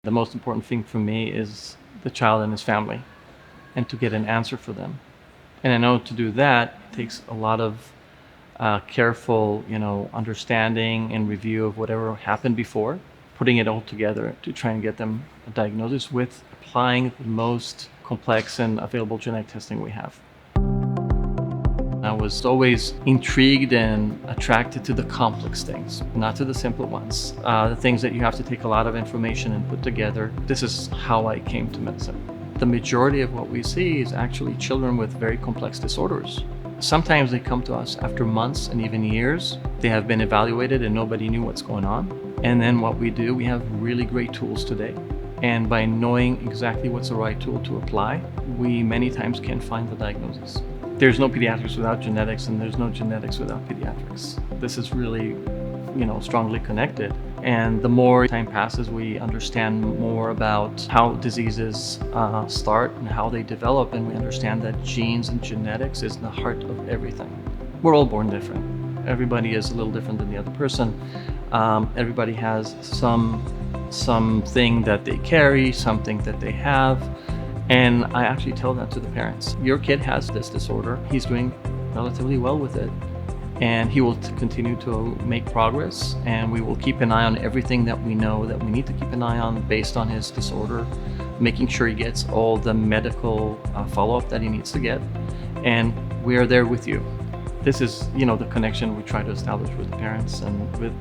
The most important thing for me is the child and his family, and to get an answer for them. And I know to do that takes a lot of careful, understanding and review of whatever happened before, putting it all together to try and get them a diagnosis with applying the most complex and available genetic testing we have. I was always intrigued and attracted to the complex things, not to the simple ones. The things that you have to take a lot of information and put together. This is how I came to medicine. The majority of what we see is actually children with very complex disorders. Sometimes they come to us after months and even years. They have been evaluated and nobody knew what's going on. And then what we do, we have really great tools today. And by knowing exactly what's the right tool to apply, we many times can find the diagnosis. There's no pediatrics without genetics, and there's no genetics without pediatrics. This is really, strongly connected. And the more time passes, we understand more about how diseases start and how they develop, and we understand that genes and genetics is the heart of everything. We're all born different. Everybody is a little different than the other person. Everybody has something that they carry, something that they have. And I actually tell that to the parents. Your kid has this disorder. He's doing relatively well with it. And he will continue to make progress. And we will keep an eye on everything that we know that we need to keep an eye on based on his disorder, making sure he gets all the medical follow-up that he needs to get. And we are there with you. This is, the connection we try to establish with the parents and with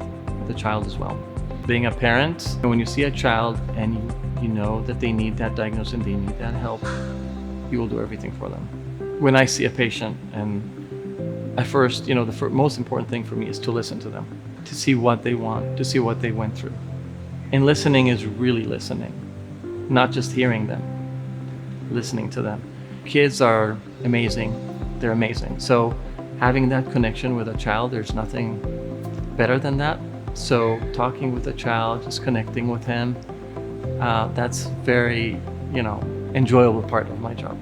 the child as well. Being a parent, when you see a child and you know that they need that diagnosis and they need that help, you will do everything for them. When I see a patient, and at first, the most important thing for me is to listen to them, to see what they want, to see what they went through. And listening is really listening, not just hearing them, listening to them. Kids are amazing. They're amazing. So having that connection with a child, there's nothing better than that. So talking with a child, just connecting with him, that's very, enjoyable part of my job.